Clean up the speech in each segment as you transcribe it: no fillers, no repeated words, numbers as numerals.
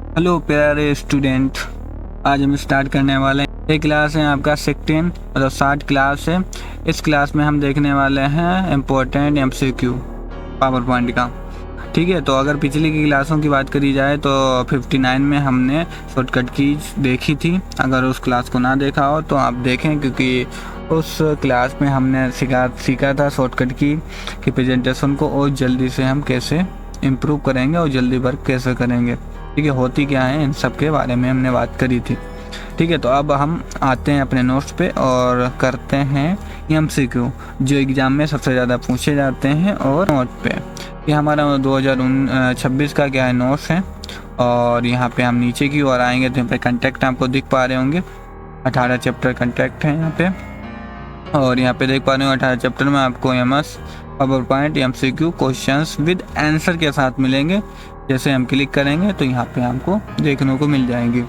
Hello प्यारे student, आज हम स्टार्ट करने वाले हैं। ये क्लास है आपका 16 मतलब 60 क्लास है। इस क्लास में हम देखने वाले हैं इम्पोर्टेंट MCQ पावर पॉइंट का। ठीक है, तो अगर पिछली की क्लासों की बात करी जाए तो 59 में हमने शॉर्टकट कीज देखी थी। अगर उस क्लास को ना देखा हो तो आप देखें, क्योंकि उस क्लास में हमने सीखा था शॉर्टकट की कि प्रेजेंटेशन को और जल्दी से हम कैसे इम्प्रूव करेंगे और जल्दी वर्क कैसे करेंगे। ठीक है, होती क्या है इन सब के बारे में हमने बात करी थी। ठीक है, तो अब हम आते हैं अपने नोट्स पे और करते हैं MCQ जो एग्ज़ाम में सबसे ज़्यादा पूछे जाते हैं। और नोट पे ये हमारा 2026 का क्या है नोट्स है। और यहाँ पे हम नीचे की ओर आएंगे तो यहाँ पे कंटेक्ट आपको दिख पा रहे होंगे। 18 चैप्टर कंटेक्ट है यहाँ पे। और यहाँ पे देख पा रहे हो 18 चैप्टर में आपको MS power point MCQ questions with answer के साथ मिलेंगे। जैसे हम क्लिक करेंगे तो यहाँ पे हमको देखने को मिल जाएंगे।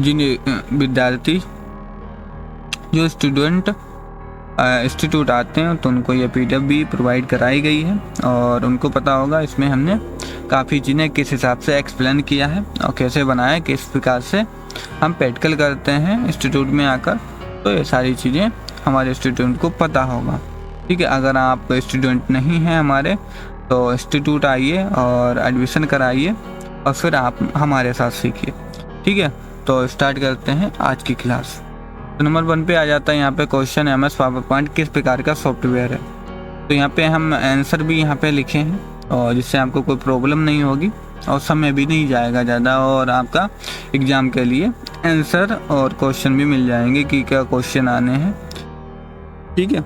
जिन विद्यार्थी जो स्टूडेंट इंस्टीट्यूट आते हैं तो उनको ये PDF भी प्रोवाइड कराई गई है और उनको पता होगा इसमें हमने काफ़ी चीज़ें किस हिसाब से एक्सप्लेन किया है और कैसे बनाया, किस प्रकार से हम प्रैक्टिकल करते हैं इंस्टीट्यूट में आकर। तो ये सारी चीज़ें हमारे स्टूडेंट को पता होगा। ठीक है, अगर आप स्टूडेंट नहीं हैं हमारे तो इंस्टीट्यूट आइए और एडमिशन कराइए और फिर आप हमारे साथ सीखिए। ठीक है, तो स्टार्ट करते हैं आज की क्लास। तो नंबर 1 पे आ जाता है यहाँ पे क्वेश्चन MS पावर पॉइंट किस प्रकार का सॉफ्टवेयर है। तो यहाँ पे हम आंसर भी यहाँ पे लिखे हैं और जिससे आपको कोई प्रॉब्लम नहीं होगी और समय भी नहीं जाएगा ज़्यादा, और आपका एग्ज़ाम के लिए आंसर और क्वेश्चन भी मिल जाएंगे कि क्या क्वेश्चन आने हैं। ठीक है,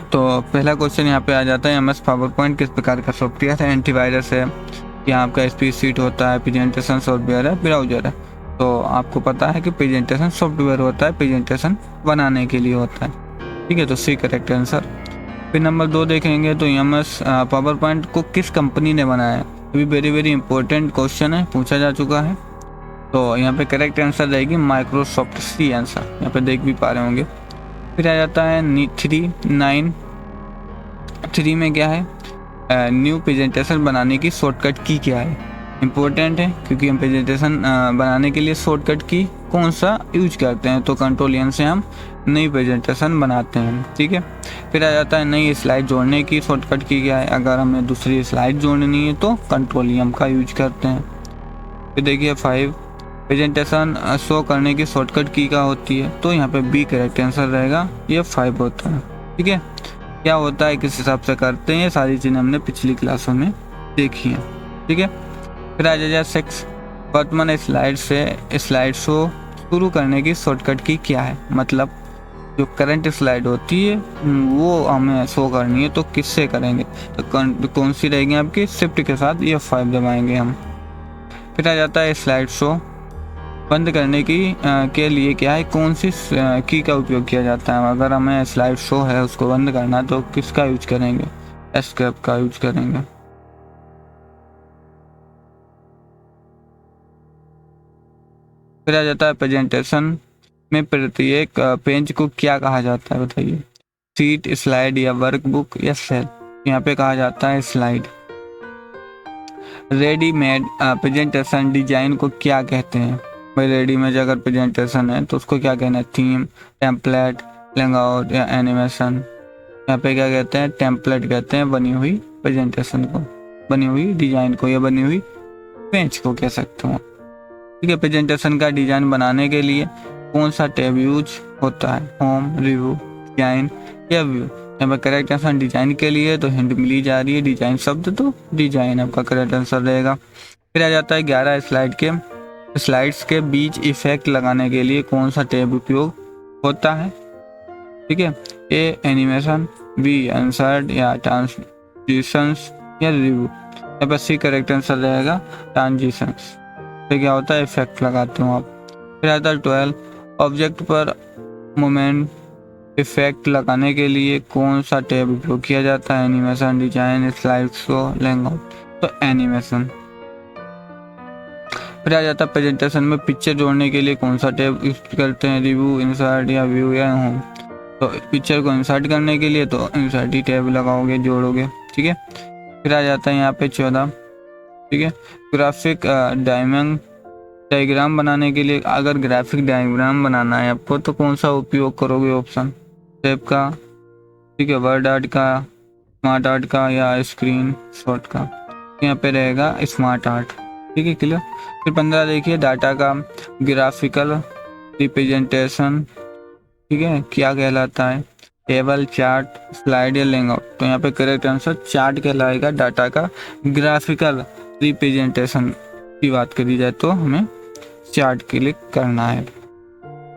तो पहला क्वेश्चन यहाँ पे आ जाता है MS पावर पॉइंट किस प्रकार का सॉफ्टवेयर है। एंटीवायरस है, यहाँ आपका स्पीच शीट होता है, प्रेजेंटेशन सॉफ्टवेयर है, ब्राउजर है। तो आपको पता है कि प्रेजेंटेशन सॉफ्टवेयर होता है, प्रेजेंटेशन बनाने के लिए होता है। ठीक है, तो सी करेक्ट आंसर। फिर नंबर 2 देखेंगे तो MS पावर पॉइंट को किस कंपनी ने बनाया है। ये भी वेरी इंपॉर्टेंट क्वेश्चन है, पूछा जा चुका है। तो यहाँ पे करेक्ट आंसर रहेगी माइक्रोसॉफ्ट। सी आंसर यहाँ पे देख भी पा रहे होंगे। फिर आ जाता है 3 में क्या है, न्यू प्रेजेंटेशन बनाने की शॉर्टकट की क्या है। इम्पोर्टेंट है क्योंकि हम प्रेजेंटेशन बनाने के लिए शॉर्टकट की कौन सा यूज करते हैं। तो कंट्रोल N से हम नई प्रेजेंटेशन बनाते हैं। ठीक है, फिर आ जाता है नई स्लाइड जोड़ने की शॉर्टकट की क्या है। अगर हमें दूसरी स्लाइड जोड़नी है तो कंट्रोल M का यूज करते हैं। फिर देखिए 5 प्रेजेंटेशन शो करने की शॉर्टकट की क्या होती है। तो यहाँ पे B करेक्ट आंसर रहेगा, ये 5 होता है। ठीक है, क्या होता है किस हिसाब से करते हैं, ये सारी चीज़ें हमने पिछली क्लासों में देखी हैं। ठीक है, फिर आ जाए 6 वर्तमान स्लाइड शो शुरू करने की शॉर्टकट की क्या है। मतलब जो करंट स्लाइड होती है वो हमें शो करनी है तो किससे करेंगे, तो कौन सी रहेगी आपकी, शिफ्ट के साथ ये 5 दबाएंगे हम। फिर आ जाता है स्लाइड शो बंद करने की के लिए क्या है, कौन सी की का उपयोग किया जाता है। अगर हमें स्लाइड शो है उसको बंद करना तो किसका यूज करेंगे, एस्केप का यूज करेंगे। फिर आ जाता है प्रेजेंटेशन में प्रत्येक पेज को क्या कहा जाता है, बताइए। सीट, स्लाइड या वर्कबुक या सेल। यहाँ पे कहा जाता है स्लाइड। रेडीमेड प्रेजेंटेशन डिजाइन को क्या कहते हैं भाई। रेडीमेड अगर प्रेजेंटेशन है तो उसको क्या कहना है, थीम, टेम्पलेट, लेआउट या एनिमेशन। यहाँ पे क्या कहते हैं, टेम्पलेट कहते हैं बनी हुई प्रेजेंटेशन को, बनी हुई डिजाइन को या बनी हुई पेज को कह सकते हो। ठीक है, प्रेजेंटेशन का डिजाइन बनाने के लिए कौन सा टैब यूज होता है, होम, रिव्यू, डिजाइन या व्यू। यहाँ पर करेक्ट आंसर डिजाइन के लिए तो हिंट मिली जा रही है, डिजाइन शब्द, तो डिजाइन आपका करेक्ट आंसर रहेगा। फिर आ जाता है 11 स्लाइड्स के बीच इफेक्ट लगाने के लिए कौन सा टैब उपयोग होता है। ठीक है, ए एनिमेशन, बी इंसर्ट या ट्रांजिशंस या रिव्यू। यहाँ पर सी करेक्ट आंसर रहेगा ट्रांजिशंस। तो क्या होता है, इफेक्ट लगाते हो आप। फिर आता है 12 ऑब्जेक्ट पर मोमेंट इफेक्ट लगाने के लिए कौन सा टैब उपयोग किया जाता है, animation, design, slide show, layout. तो एनिमेशन। फिर आ जाता है प्रेजेंटेशन में पिक्चर जोड़ने के लिए कौन सा टैब यूज करते हैं, रिव्यू, इंसर्ट या व्यू या होम। तो पिक्चर को इंसर्ट करने के लिए तो इंसर्ट ही टैब लगाओगे, जोड़ोगे। ठीक है, फिर आ जाता है यहाँ पे 14 ठीक है। ग्राफिक डायग्राम बनाने के लिए, अगर ग्राफिक डायग्राम बनाना है आपको तो कौन सा उपयोग करोगे? ऑप्शन शेप का, ठीक है, वर्ड आर्ट का, स्मार्ट आर्ट का, या स्क्रीन शॉट का। यहाँ पे रहेगा स्मार्ट आर्ट, ठीक है, क्लियर। फिर 15 देखिए, डाटा का ग्राफिकल रिप्रेजेंटेशन, ठीक है, क्या कहलाता है? टेबल, चार्ट, स्लाइड या लेआउट। तो यहाँ पे करेक्ट आंसर चार्ट कहलाएगा। डाटा का ग्राफिकल रिप्रेजेंटेशन की बात करी जाए तो हमें चार्ट क्लिक करना है।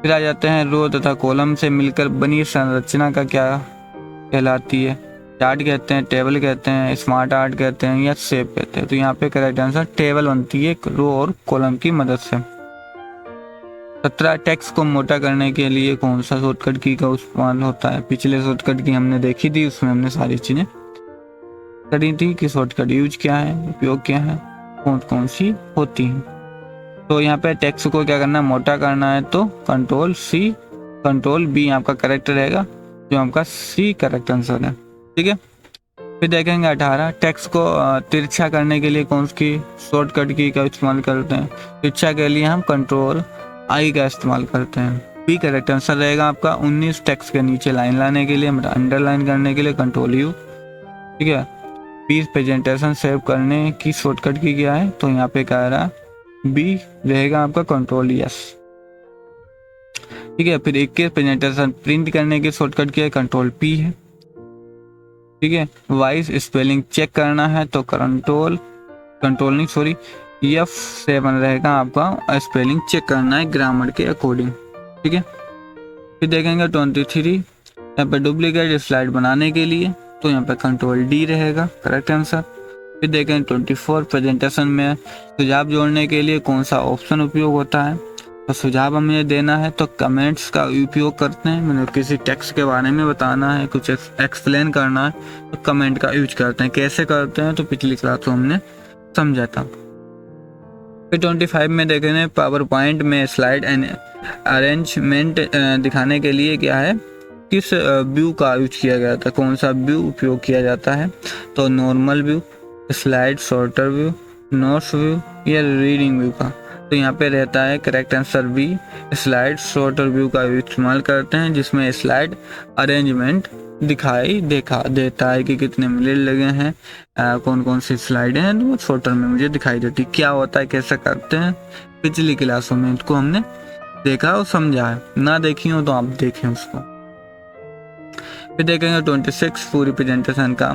फिर आ जाते हैं रो तथा कॉलम से मिलकर बनी संरचना का क्या कहलाती है? चार्ट कहते हैं, टेबल कहते हैं, स्मार्ट आर्ट कहते हैं, या शेप कहते हैं। तो यहाँ पे करेक्ट आंसर टेबल बनती है रो और कॉलम की मदद से। 17 टेक्स्ट को मोटा करने के लिए कौन सा शॉर्टकट की का इस्तेमाल होता है? पिछले शॉर्टकट की हमने देखी थी, उसमें हमने सारी चीजें करी थी कि शॉर्टकट यूज क्या है, उपयोग क्या है, कौन कौन सी होती है। तो यहाँ पे टेक्स्ट को क्या करना है? मोटा करना है तो कंट्रोल सी, कंट्रोल बी आपका करेक्ट रहेगा, जो आपका सी करेक्ट आंसर है, ठीक है। फिर देखेंगे 18 टेक्स्ट को तिरछा करने के लिए कौन सी शॉर्टकट की का इस्तेमाल करते हैं? तिरछा के लिए हम कंट्रोल आई का इस्तेमाल करते हैं। बी करेक्ट आंसर रहेगा आपका। 19 टेक्स्ट के नीचे लाइन लाने के लिए, मतलब अंडरलाइन करने के लिए कंट्रोल यू, ठीक है। 20 प्रेजेंटेशन सेव करने की शॉर्टकट की क्या है? तो यहाँ पे कह रहा बी रहेगा आपका कंट्रोल यस, ठीक है। फिर 21 प्रेजेंटेशन प्रिंट करने की शॉर्टकट की है? कंट्रोल पी है, ठीक है। वाइस स्पेलिंग चेक करना है तो कंट्रोल नहीं सॉरी F7 रहेगा आपका, स्पेलिंग चेक करना है ग्रामर के अकॉर्डिंग, ठीक है। फिर देखेंगे 23 यहाँ पे डुप्लीकेट स्लाइड बनाने के लिए, तो यहाँ पे कंट्रोल डी रहेगा करेक्ट आंसर। फिर देखेंगे 24 प्रेजेंटेशन में सुझाव जोड़ने के लिए कौन सा ऑप्शन उपयोग होता है? तो सुझाव हमें देना है तो कमेंट्स का उपयोग करते हैं, मतलब किसी टेक्स्ट के बारे में बताना है, कुछ एक्सप्लेन करना है तो कमेंट का यूज करते हैं। कैसे करते हैं तो पिछली क्लास में हमने समझा था। फिर 25 में देखेंगे पावर पॉइंट में स्लाइड एंड अरेंजमेंट दिखाने के लिए क्या है, किस व्यू का यूज किया गया था, कौन सा व्यू उपयोग किया जाता है? तो normal view, slide shorter view, notes view, या रीडिंग व्यू का। तो यहाँ पे रहता है correct answer B, slide shorter view का इस्तेमाल करते हैं, जिसमें स्लाइड अरेंजमेंट दिखाई देता है कि कितने मिनट लगे हैं, कौन कौन सी स्लाइड हैं, तो शॉर्टर में मुझे दिखाई देती। क्या होता है, कैसे करते हैं, पिछली क्लासों में इसको हमने देखा और समझा है, ना देखी हो तो आप देखें उसको। फिर देखेंगे 26 पूरी प्रेजेंटेशन का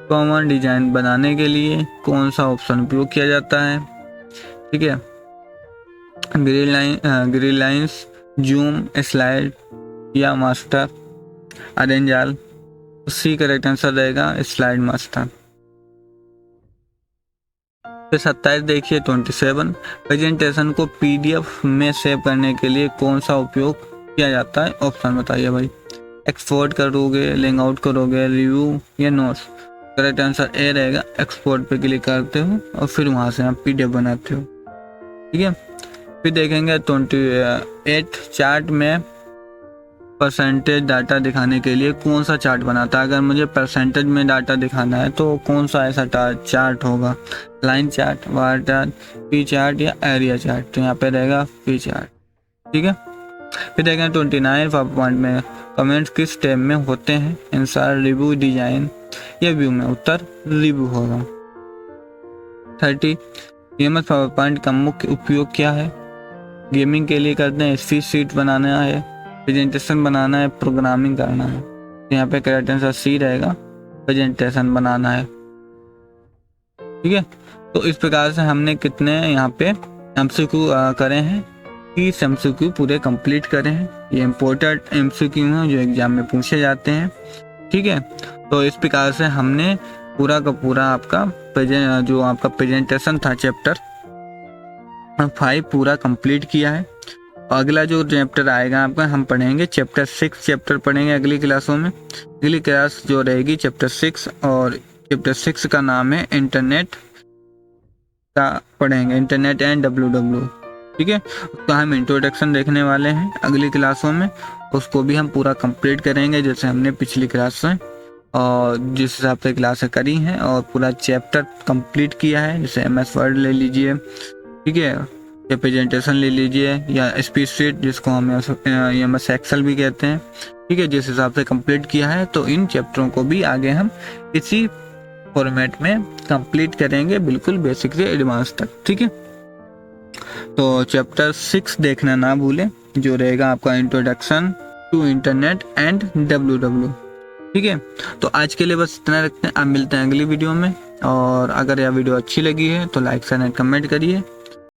कॉमन डिजाइन बनाने के लिए कौन सा ऑप्शन उपयोग किया जाता है? ठीक है, ग्रीन लाइन्स, जूम, स्लाइड, या master arrange all. C correct answer रहेगा स्लाइड मास्टर। फिर 27 देखिए 27 प्रेजेंटेशन को पीडीएफ में सेव करने के लिए कौन सा उपयोग किया जाता है? ऑप्शन बताइए भाई। एक्सपोर्ट करोगे, लेआउट करोगे, रिव्यू, या नोट्स। करेक्ट आंसर ए रहेगा, एक्सपोर्ट पे क्लिक करते हो और फिर वहां से आप पीडीएफ बनाते हो, ठीक है। फिर देखेंगे 28 चार्ट में परसेंटेज डाटा दिखाने के लिए कौन सा चार्ट बनाता है? अगर मुझे परसेंटेज में डाटा दिखाना है तो कौन सा ऐसा चार्ट होगा? Line chart, bar chart, P chart, या एरिया चार्ट। तो यहाँ पे रहेगा पी चार्ट, ठीक है। फिर देखें 29 पावर पॉइंट में कमेंट्स किस टैब में होते हैं? आंसर रिव्यू, डिजाइन, या व्यू में। उत्तर रिव्यू होगा। 30 एमएस पावर पॉइंट का मुख्य उपयोग क्या है? गेमिंग के लिए करते हैं, शीट बनाना है, प्रेजेंटेशन बनाना है, प्रोग्रामिंग करना है। यहाँ पे करेक्ट आंसर सी रहेगा, प्रेजेंटेशन बनाना है, ठीक है। तो इस प्रकार से हमने कितने यहाँ पे एमसीक्यू करे हैं, 30 एमसीक्यू पूरे कंप्लीट करे हैं। ये इम्पोर्टेंट एमसीक्यू हैं जो एग्जाम में पूछे जाते हैं, ठीक है। तो इस प्रकार से हमने पूरा का पूरा आपका जो आपका प्रेजेंटेशन था चैप्टर 5 पूरा कंप्लीट किया है। अगला जो चैप्टर आएगा आपका, हम पढ़ेंगे चैप्टर 6 चैप्टर पढ़ेंगे अगली क्लासों में। अगली क्लास जो रहेगी चैप्टर 6, और चैप्टर 6 का नाम है इंटरनेट का पढ़ेंगे, इंटरनेट एंड WWW, ठीक है। उसका हम इंट्रोडक्शन देखने वाले हैं अगली क्लासों में, उसको भी हम पूरा कंप्लीट करेंगे जैसे हमने पिछली क्लास में। और जिस हिसाब से क्लासें करी हैं और पूरा चैप्टर कंप्लीट किया है, जैसे MS वर्ड ले लीजिए, ठीक है, या प्रेजेंटेशन ले लीजिए, या स्पीच शीट जिसको हम MS एक्सेल भी कहते हैं, ठीक है, जिस हिसाब से कंप्लीट किया है, तो इन चैप्टरों को भी आगे हम इसी फॉर्मेट में कंप्लीट करेंगे, बिल्कुल बेसिक से एडवांस तक, ठीक है। तो चैप्टर 6 देखना ना भूलें, जो रहेगा आपका introduction to internet and WW, ठीक है। तो आज के लिए बस इतना रखते हैं, आप मिलते हैं अगली वीडियो में। और अगर यह वीडियो अच्छी लगी है तो लाइक शेयर एंड कमेंट करिए।